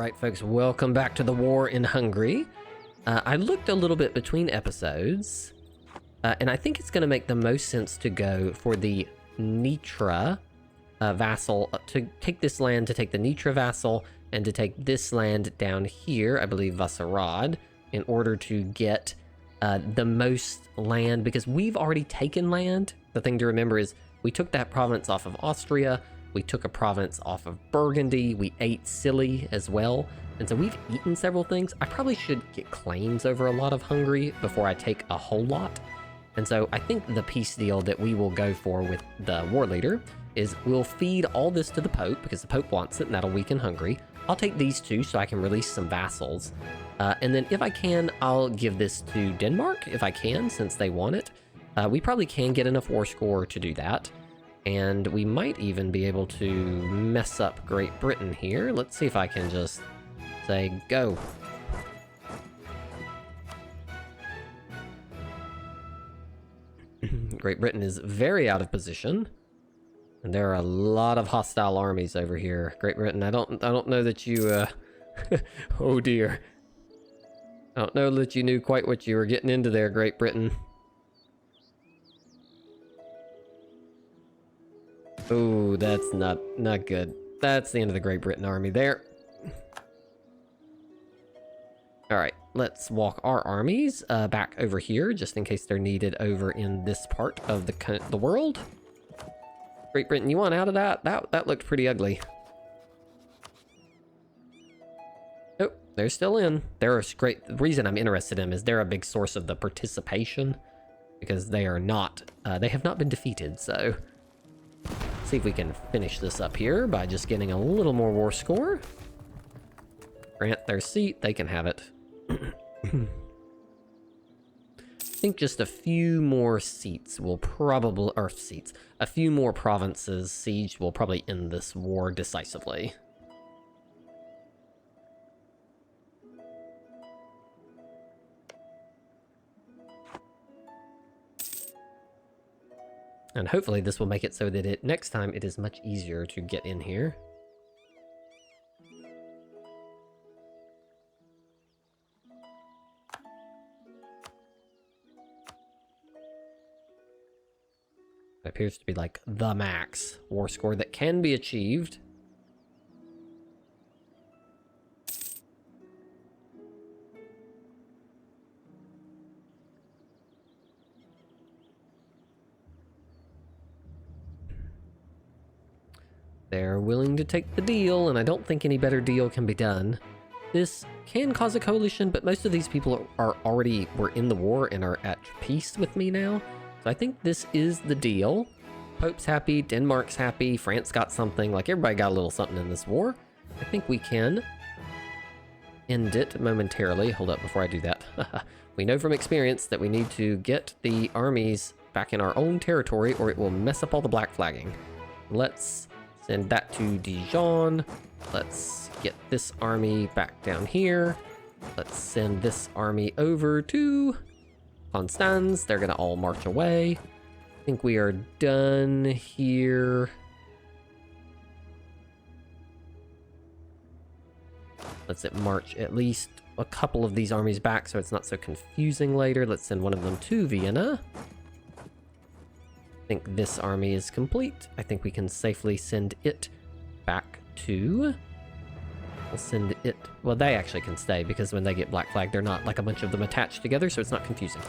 Alright folks, welcome back to the war in Hungary. I looked a little bit between episodes, and I think it's going to make the most sense to go for the Nitra vassal, to take this land, to take the Nitra vassal, and to take this land down here, I believe Vassarad, in order to get the most land, because we've already taken land. The thing to remember is we took that province off of Austria, we took a province off of Burgundy, we ate Scilly as well, and so we've eaten several things. I probably should get claims over a lot of Hungary before I take a whole lot. And so I think the peace deal that we will go for with the war leader is we'll feed all this to the Pope, because the Pope wants it, and that'll weaken Hungary. I'll take these two so I can release some vassals. And then if I can, I'll give this to Denmark, if I can, since they want it. We probably can get enough war score to do that. And we might even be able to mess up Great Britain here. Let's see if I can just say, go. Great Britain is very out of position. And there are a lot of hostile armies over here. Great Britain, I don't know that you, oh dear. I don't know that you knew quite what you were getting into there, Great Britain. Oh, that's not good. That's the end of the Great Britain army there. Alright, let's walk our armies back over here, just in case they're needed over in this part of the world. Great Britain, you want out of that? That looked pretty ugly. Oh, they're still in. They're a great... The reason I'm interested in them is they're a big source of the participation, because they are not... they have not been defeated, so... See if we can finish this up here by just getting a little more war score. Grant their seat, they can have it. I think just a few more seats will probably, or seats, a few more provinces sieged will probably end this war decisively. And hopefully this will make it so that next time it is much easier to get in here. It appears to be like the max war score that can be achieved. They're willing to take the deal, and I don't think any better deal can be done. This can cause a coalition, but most of these people were in the war and are at peace with me now. So I think this is the deal. Pope's happy, Denmark's happy, France got something, like everybody got a little something in this war. I think we can end it momentarily. Hold up before I do that. We know from experience that we need to get the armies back in our own territory or it will mess up all the black flagging. Let's send that to Dijon. Let's get this army back down here. Let's send this army over to Constance. They're gonna all march away. I think we are done here. Let's march at least a couple of these armies back so it's not so confusing later. Let's send one of them to Vienna. I think this army is complete. I think we can safely send it back to... We'll send it... Well, they actually can stay, because when they get black flag, they're not like a bunch of them attached together, so it's not confusing.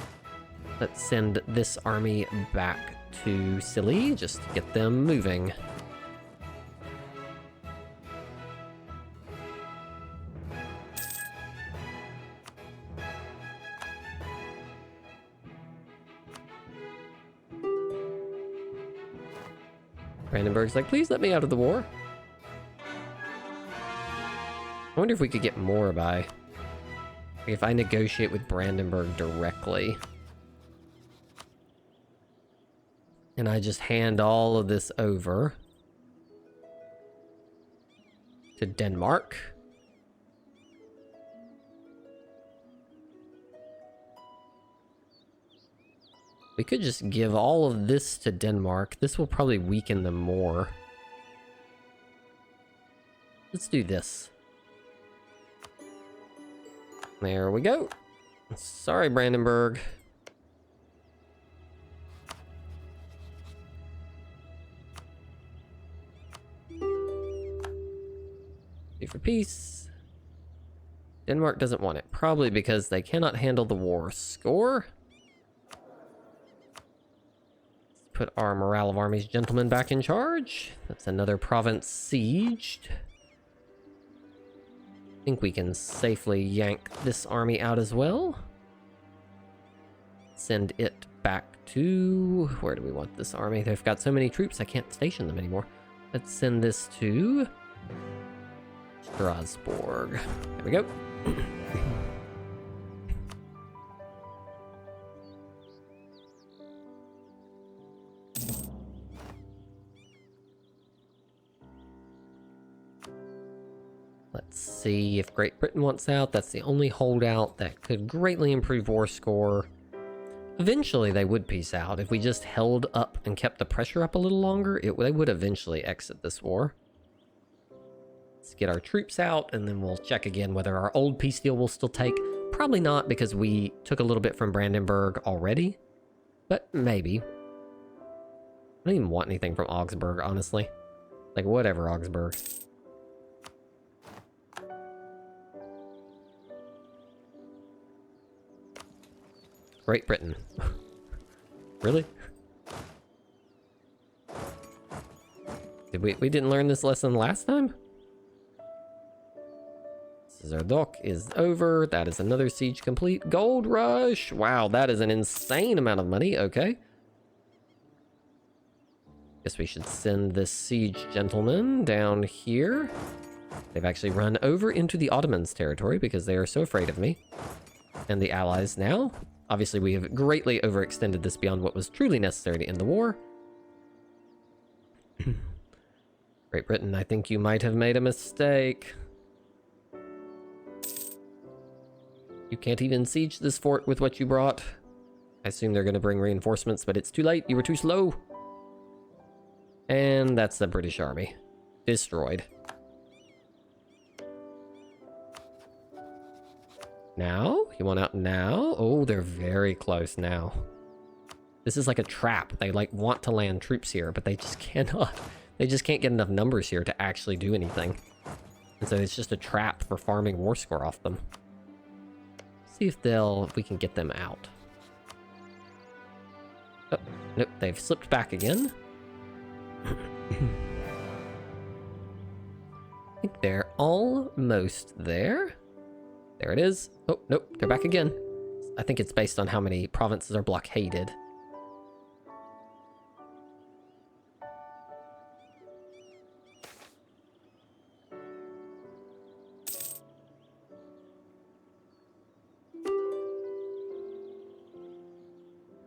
Let's send this army back to Scilly, just to get them moving. Brandenburg's like, please let me out of the war. I wonder if we could get more by... if I negotiate with Brandenburg directly. And I just hand all of this over to Denmark. We could just give all of this to Denmark. This will probably weaken them more. Let's do this. There we go. Sorry, Brandenburg. Be for peace. Denmark doesn't want it, probably because they cannot handle the war score. Let's put our morale of armies gentlemen back in charge. That's another province sieged. I think we can safely yank this army out as well. Send it back to... Where do we want this army? They've got so many troops, I can't station them anymore. Let's send this to... Strasbourg. There we go. Let's see if Great Britain wants out. That's the only holdout that could greatly improve war score. Eventually they would peace out. If we just held up and kept the pressure up a little longer, they would eventually exit this war. Let's get our troops out, and then we'll check again whether our old peace deal will still take. Probably not, because we took a little bit from Brandenburg already. But maybe. I don't even want anything from Augsburg, honestly. Like, whatever, Augsburg. Great Britain. Really? We didn't learn this lesson last time? Zerdok is over. That is another siege complete. Gold rush. Wow, that is an insane amount of money. Okay. Guess we should send this siege gentleman down here. They've actually run over into the Ottomans' territory because they are so afraid of me. And the Allies now. Obviously, we have greatly overextended this beyond what was truly necessary to end the war. Great Britain, I think you might have made a mistake. You can't even siege this fort with what you brought. I assume they're going to bring reinforcements, but it's too late. You were too slow. And that's the British army. Destroyed. Now? You want out now? Oh, they're very close now. This is like a trap. They like want to land troops here, but they just cannot. They just can't get enough numbers here to actually do anything. And so it's just a trap for farming war score off them. See if we can get them out. Oh, nope, they've slipped back again. I think they're almost there. There it is. Oh, nope, they're back again. I think it's based on how many provinces are blockaded.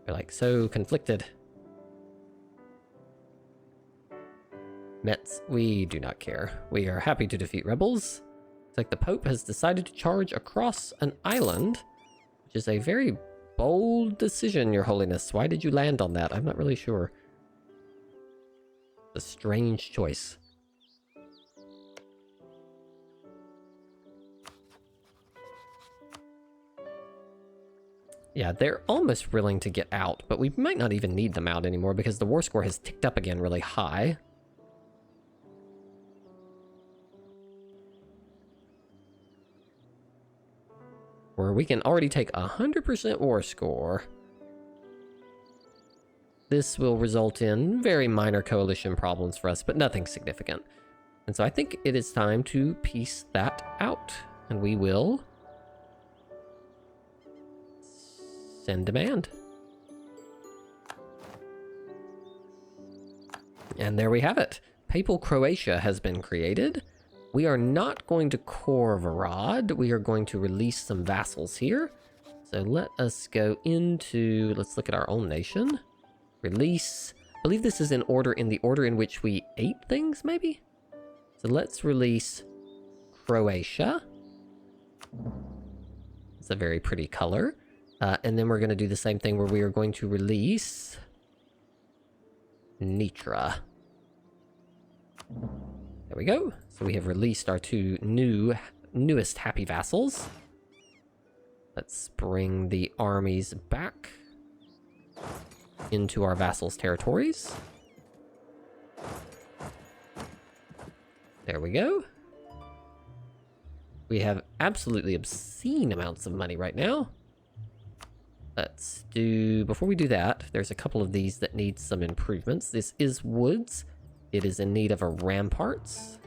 They're like so conflicted. Metz, we do not care. We are happy to defeat rebels. It's like the Pope has decided to charge across an island, which is a very bold decision, Your Holiness. Why did you land on that? I'm not really sure. A strange choice. Yeah, they're almost willing to get out, but we might not even need them out anymore because the war score has ticked up again really high. Where we can already take 100% war score. This will result in very minor coalition problems for us, but nothing significant. And so I think it is time to piece that out. And we will send demand. And there we have it. Papal Croatia has been created. We are not going to Korvarad. We are going to release some vassals here. So let us go into, let's look at our own nation. Release, I believe this is in order, in the order in which we ate things, maybe? So let's release Croatia. It's a very pretty color. And then we're going to do the same thing where we are going to release Nitra. There we go. So we have released our two newest happy vassals. Let's bring the armies back into our vassals' territories. There we go. We have absolutely obscene amounts of money right now. Let's do... Before we do that, there's a couple of these that need some improvements. This is woods. It is in need of a ramparts.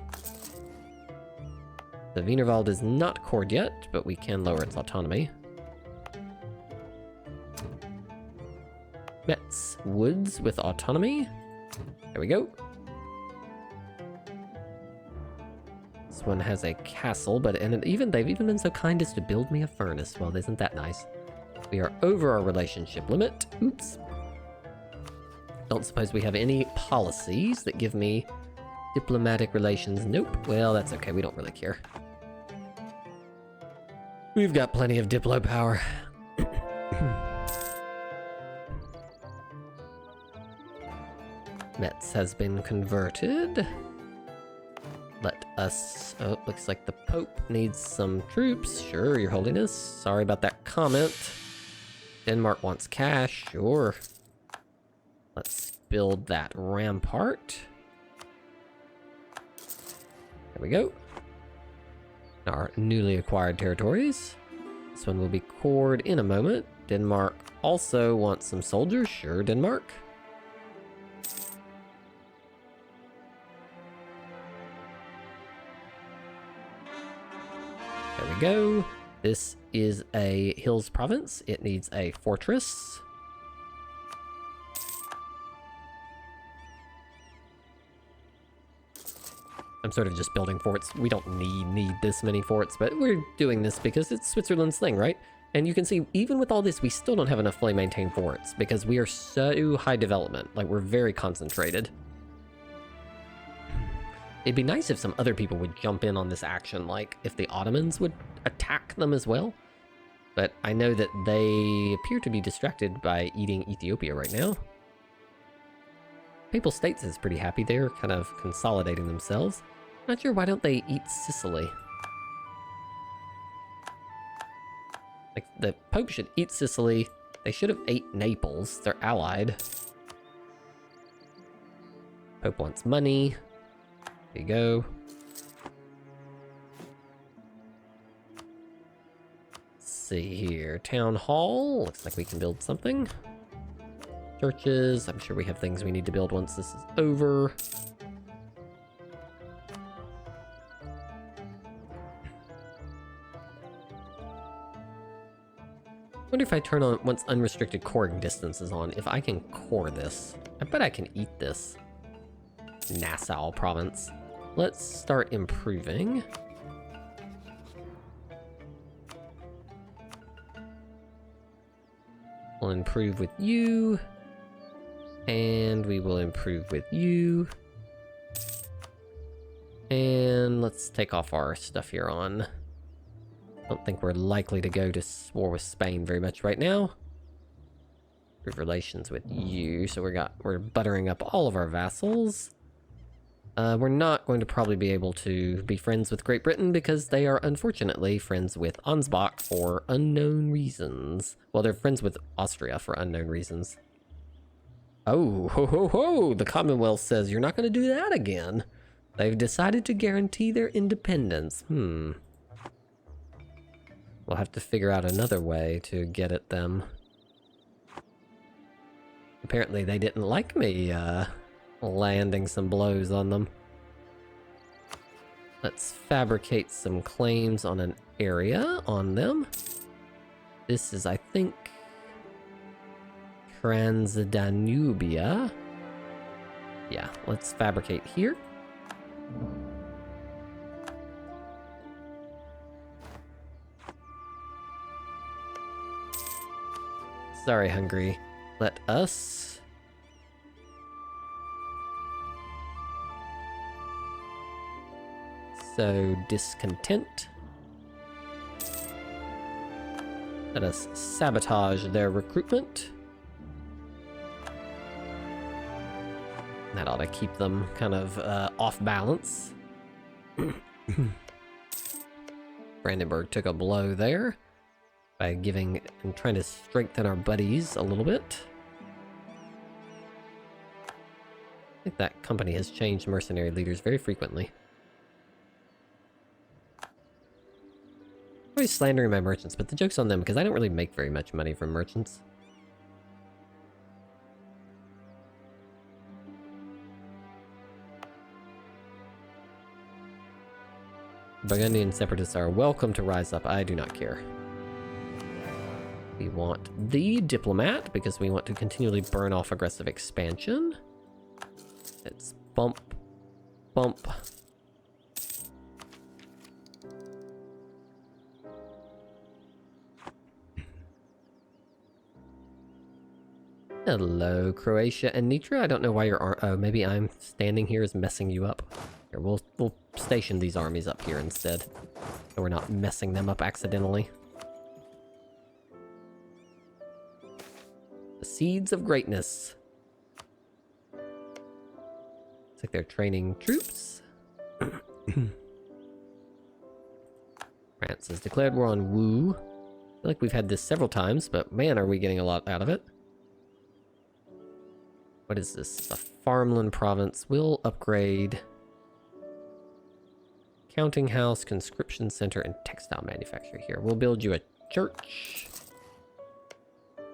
The Wienerwald is not cored yet, but we can lower its autonomy. Metz woods with autonomy. There we go. This one has a castle, but they've even been so kind as to build me a furnace. Well, isn't that nice? We are over our relationship limit. Oops. Don't suppose we have any policies that give me diplomatic relations. Nope. Well, that's okay. We don't really care. We've got plenty of diplo power. Metz has been converted. Let us... Oh, looks like the Pope needs some troops. Sure, Your Holiness. Sorry about that comment. Denmark wants cash. Sure. Let's build that rampart. There we go. Our newly acquired territories. This one will be cored in a moment. Denmark also wants some soldiers. Sure, Denmark. There we go. This is a hills province. It needs a fortress. I'm sort of just building forts. We don't need this many forts, but we're doing this because it's Switzerland's thing, right? And you can see, even with all this, we still don't have enough fully maintained forts because we are so high development. Like, we're very concentrated. It'd be nice if some other people would jump in on this action, like if the Ottomans would attack them as well. But I know that they appear to be distracted by eating Ethiopia right now. Papal States is pretty happy. They're kind of consolidating themselves. Not sure why don't they eat Sicily? Like, the Pope should eat Sicily. They should have ate Naples. They're allied. Pope wants money. There you go. Let's see here. Town Hall. Looks like we can build something. Churches. I'm sure we have things we need to build once this is over. I wonder if I turn on once unrestricted coring distance is on, if I can core this. I bet I can eat this. Nassau province. Let's start improving. We'll improve with you. And we will improve with you. And let's take off our stuff here on. Don't think we're likely to go to war with Spain very much right now. Improve relations with you. So we're buttering up all of our vassals. We're not going to probably be able to be friends with Great Britain because they are unfortunately friends with Ansbach for unknown reasons. Well, they're friends with Austria for unknown reasons. Oh, ho ho ho! The Commonwealth says you're not going to do that again. They've decided to guarantee their independence. We'll have to figure out another way to get at them. Apparently they didn't like me, landing some blows on them. Let's fabricate some claims on an area on them. This is, I think, Transdanubia. Yeah, let's fabricate here. Sorry, Hungary. Let us... So, discontent. Let us sabotage their recruitment. That ought to keep them kind of off balance. Brandenburg took a blow there. by giving and trying to strengthen our buddies a little bit. I think that company has changed mercenary leaders very frequently. I'm always slandering my merchants, but the joke's on them because I don't really make very much money from merchants. Burgundian separatists are welcome to rise up. I do not care. We want the diplomat because we want to continually burn off aggressive expansion. Let's bump. Hello, Croatia and Nitra. I don't know why you're... Oh, maybe I'm standing here is messing you up. Here, we'll station these armies up here instead, so we're not messing them up accidentally. The Seeds of Greatness. Looks like they're training troops. France has declared war on Wu. I feel like we've had this several times, but man, are we getting a lot out of it. What is this? A farmland province. We'll upgrade counting house, conscription center, and textile manufacturer here. We'll build you a church.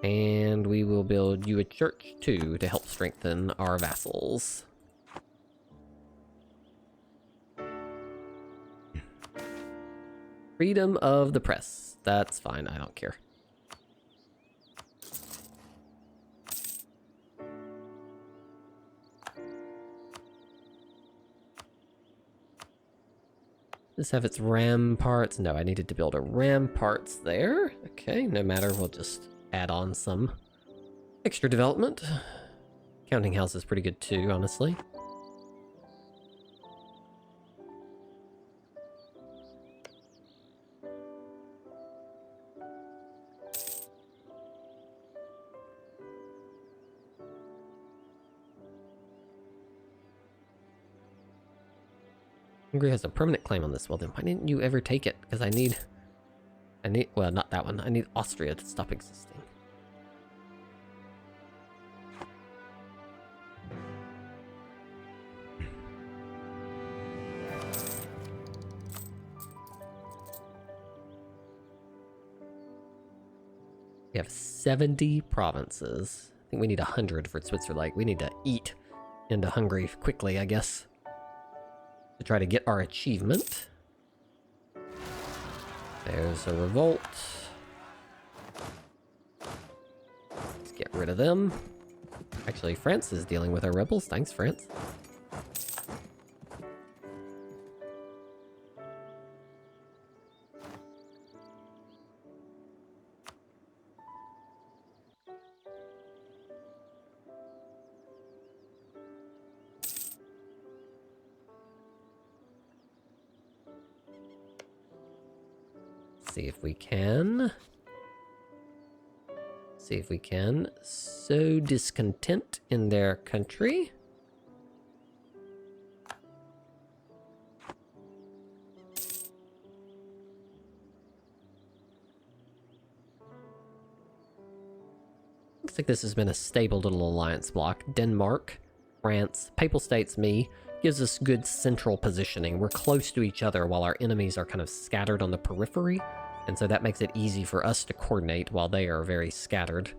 And we will build you a church too to help strengthen our vassals. Freedom of the press. That's fine, I don't care. Does this have its ramparts? No, I needed to build a ramparts there. Okay, no matter, we'll just add on some extra development. Counting house is pretty good too, honestly. Hungary has a permanent claim on this. Well then, why didn't you ever take it? Because I need, well, not that one. I need Austria to stop existing. We have 70 provinces. I think we need 100 for Switzerland. We need to eat into Hungary quickly, I guess, to try to get our achievement. There's a revolt. Let's get rid of them. Actually, France is dealing with our rebels. Thanks, France. See if we can. See if we can sow discontent in their country. Looks like this has been a stable little alliance block. Denmark, France, Papal States, me. Gives us good central positioning. We're close to each other while our enemies are kind of scattered on the periphery. And so that makes it easy for us to coordinate while they are very scattered.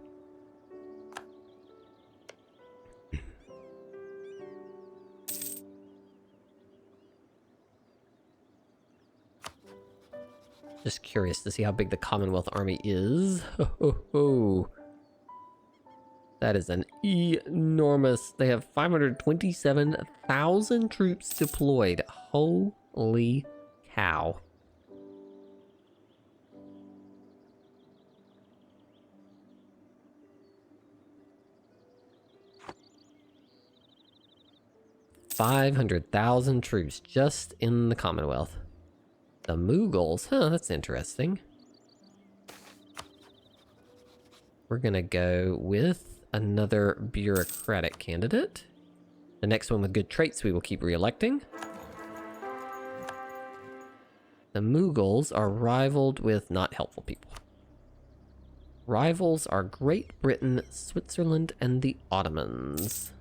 Just curious to see how big the Commonwealth Army is. Ho, ho, ho. That is an enormous... They have 527,000 troops deployed. Holy cow. $500,000 troops just in the Commonwealth. The Mughals, huh, that's interesting. We're gonna go with another bureaucratic candidate. The next one with good traits we will keep re-electing. The Mughals are rivaled with not helpful people. Rivals are Great Britain, Switzerland, and the Ottomans.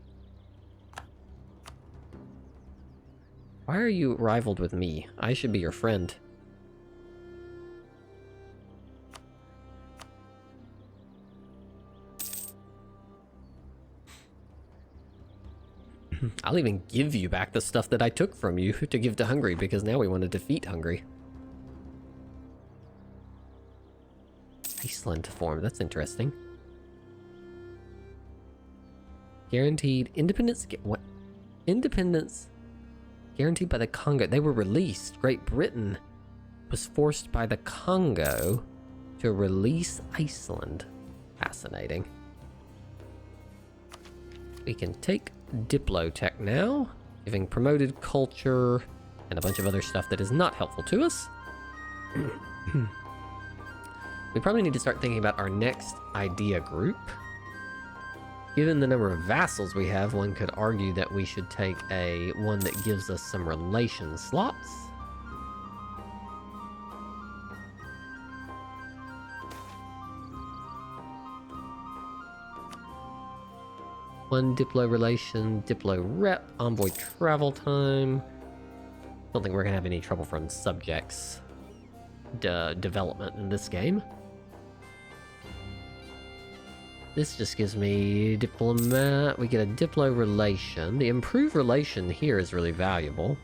Why are you rivaled with me? I should be your friend. I'll even give you back the stuff that I took from you to give to Hungary, because now we want to defeat Hungary. Iceland form, that's interesting. Guaranteed independence. What? Independence guaranteed by the Congo. They were released. Great Britain was forced by the Congo to release Iceland. Fascinating. We can take Diplotech now, giving promoted culture and a bunch of other stuff that is not helpful to us. We probably need to start thinking about our next idea group. Given the number of vassals we have, one could argue that we should take one that gives us some relation slots. One Diplo relation, Diplo rep, envoy travel time. Don't think we're gonna have any trouble from subjects development in this game. This just gives me diplomat. We get a Diplo relation. The improved relation here is really valuable.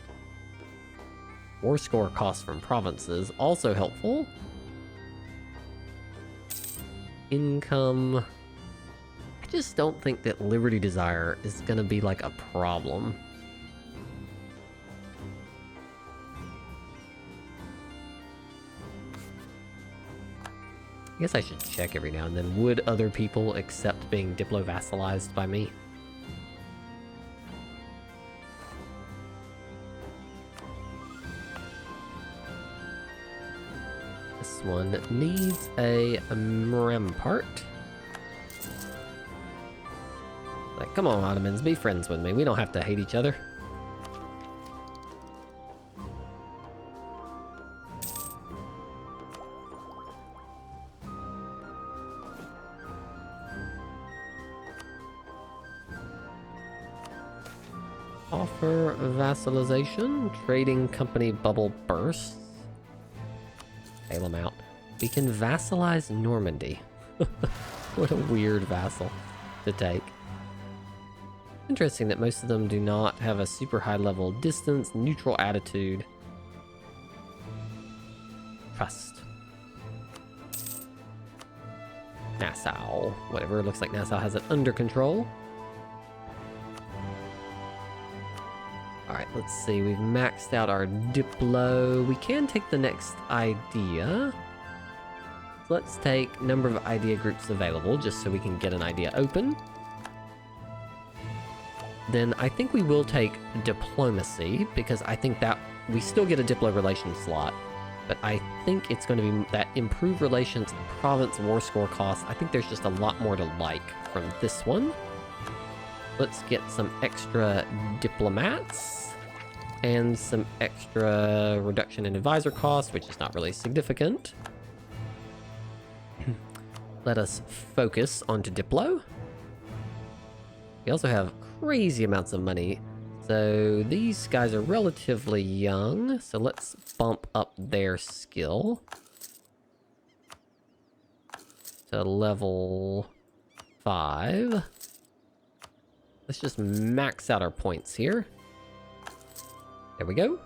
War score costs from provinces, also helpful. Income. I just don't think that Liberty Desire is going to be like a problem. I guess I should check every now and then. Would other people accept being diplo-vassalized by me? This one needs a rampart. Like, come on, Ottomans, be friends with me. We don't have to hate each other. Offer vassalization. Trading company bubble bursts. Bail them out. We can vassalize Normandy. What a weird vassal to take. Interesting that most of them do not have a super high level distance, neutral attitude. Trust. Nassau. Whatever, looks like Nassau has it under control. Alright, let's see. We've maxed out our Diplo. We can take the next idea. Let's take number of idea groups available, just so we can get an idea open. Then I think we will take diplomacy, because I think that we still get a Diplo relations slot, but I think it's going to be that improved relations, province, war score costs. I think there's just a lot more to like from this one. Let's get some extra diplomats and some extra reduction in advisor cost, which is not really significant. Let us focus onto Diplo. We also have crazy amounts of money. So these guys are relatively young. So let's bump up their skill to level 5. Let's just max out our points here. There we go.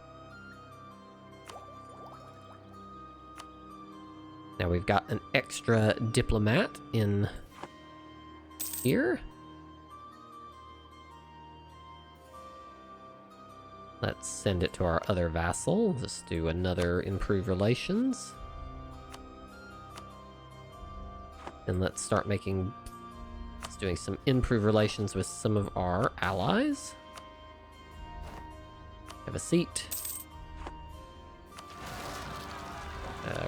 Now we've got an extra diplomat in here. Let's send it to our other vassal. Just do another improved relations. And let's start making... Let's doing some improved relations with some of our allies. Have a seat.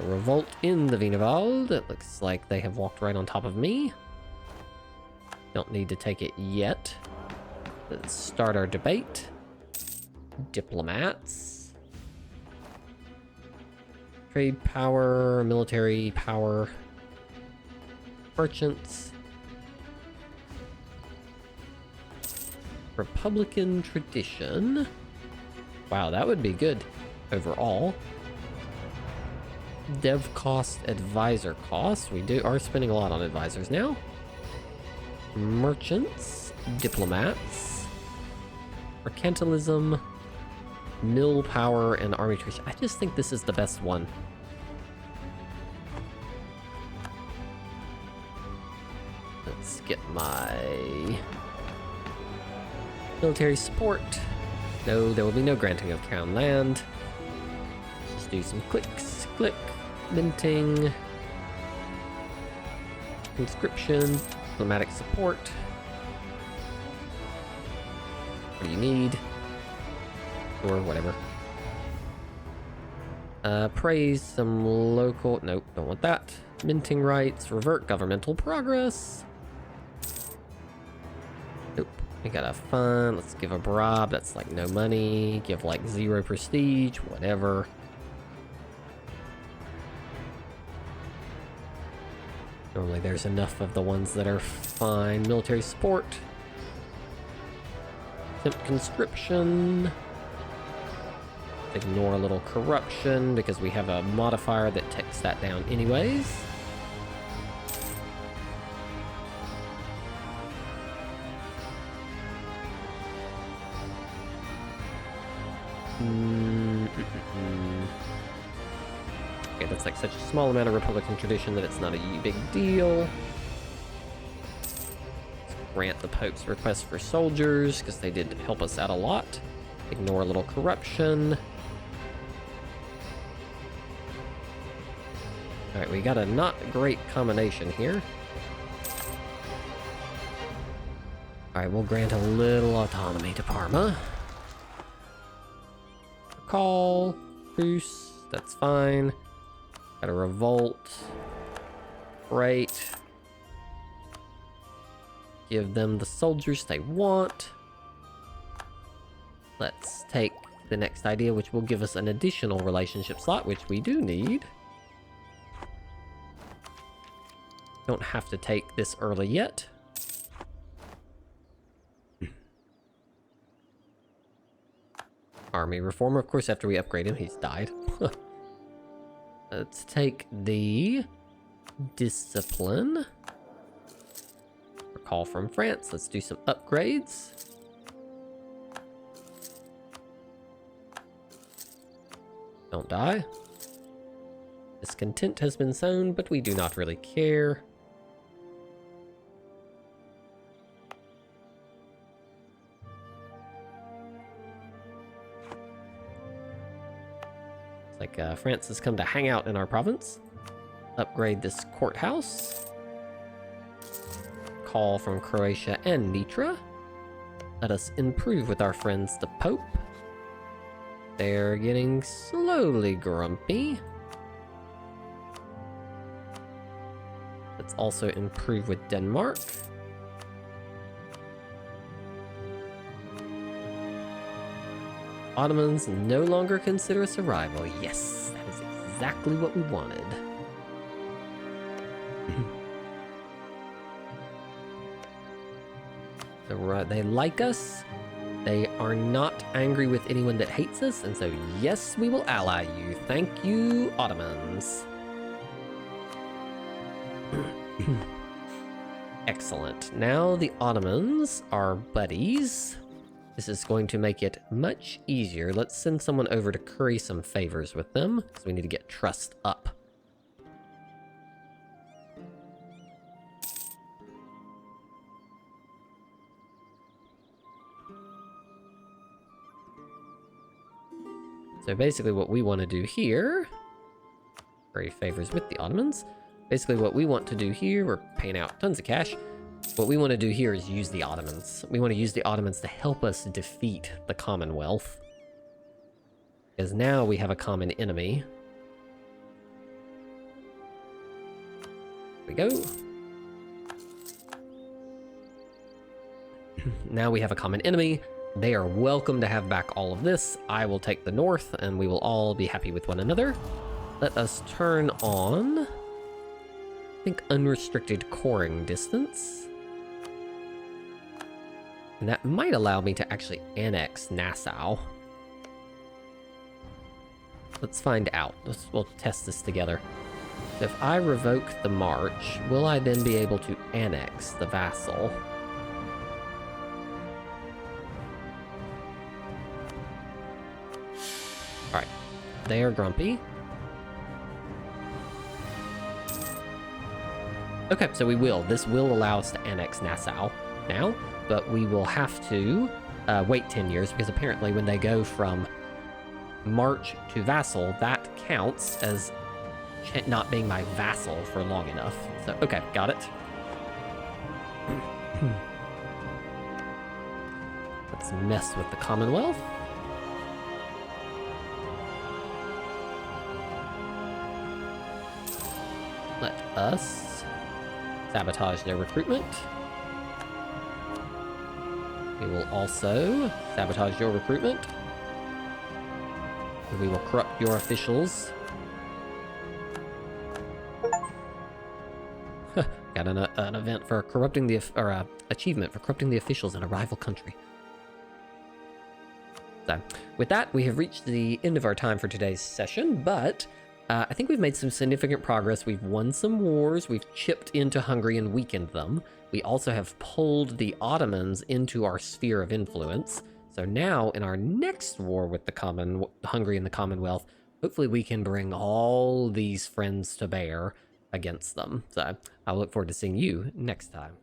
Revolt in the Wienerwald. It looks like they have walked right on top of me. Don't need to take it yet. Let's start our debate. Diplomats. Trade power, military power. Merchants. Republican tradition. Wow, that would be good overall. Dev cost, advisor cost. We are spending a lot on advisors now. Merchants, diplomats, mercantilism, mill power, and army tradition. I just think this is the best one. Let's get my military support. No, there will be no granting of crown land. Let's do some clicks. Click. Minting. Conscription. Diplomatic support. What do you need? Or whatever. Praise some local... Nope, don't want that. Minting rights. Revert governmental progress. Nope. We got a fund. Let's give a bribe. That's like no money. Give like 0 prestige. Whatever. Normally there's enough of the ones that are fine. Military support. Attempt conscription. Ignore a little corruption because we have a modifier that takes that down anyways. Okay, that's like such a small amount of Republican tradition that it's not a big deal. Let's grant the Pope's request for soldiers, because they did help us out a lot. Ignore a little corruption. Alright, we got a not great combination here. Alright, we'll grant a little autonomy to Parma. Call. Truce. That's fine. Got a revolt. Great. Give them the soldiers they want. Let's take the next idea, which will give us an additional relationship slot, which we do need. Don't have to take this early yet. Army reformer, of course, after we upgrade him, he's died. Let's take the discipline. Recall from France. Let's do some upgrades. Don't die. Discontent has been sown, but we do not really care. It's like France has come to hang out in our province. Upgrade this courthouse. Call from Croatia and Nitra. Let us improve with our friends the Pope. They're getting slowly grumpy. Let's also improve with Denmark. Ottomans no longer consider us a rival. Yes, that is exactly what we wanted. They like us. They are not angry with anyone that hates us, and so yes, we will ally you. Thank you, Ottomans. Excellent. Now the Ottomans are buddies. This is going to make it much easier. Let's send someone over to curry some favors with them, because we need to get trust up. So basically what we want to do here, curry favors with the Ottomans. Basically what we want to do here, we're paying out tons of cash. What we want to do here is use the Ottomans. We want to use the Ottomans to help us defeat the Commonwealth. Because now we have a common enemy. Here we go. Now we have a common enemy. They are welcome to have back all of this. I will take the north, and we will all be happy with one another. Let us turn on think unrestricted coring distance. And that might allow me to actually annex Nassau. Let's find out. We'll test this together. So if I revoke the march, will I then be able to annex the vassal? Alright. They are grumpy. Okay, so we will. This will allow us to annex Nassau now, but we will have to wait 10 years, because apparently when they go from march to vassal, that counts as not being my vassal for long enough. So, okay, got it. Let's mess with the Commonwealth. Let us sabotage their recruitment. We will also sabotage your recruitment. We will corrupt your officials. Got an event for corrupting the, or achievement for corrupting the officials in a rival country. So, with that, we have reached the end of our time for today's session, but I think we've made some significant progress. We've won some wars, we've chipped into Hungary and weakened them. We also have pulled the Ottomans into our sphere of influence. So now, in our next war with the Hungary and the Commonwealth, hopefully we can bring all these friends to bear against them. So I look forward to seeing you next time.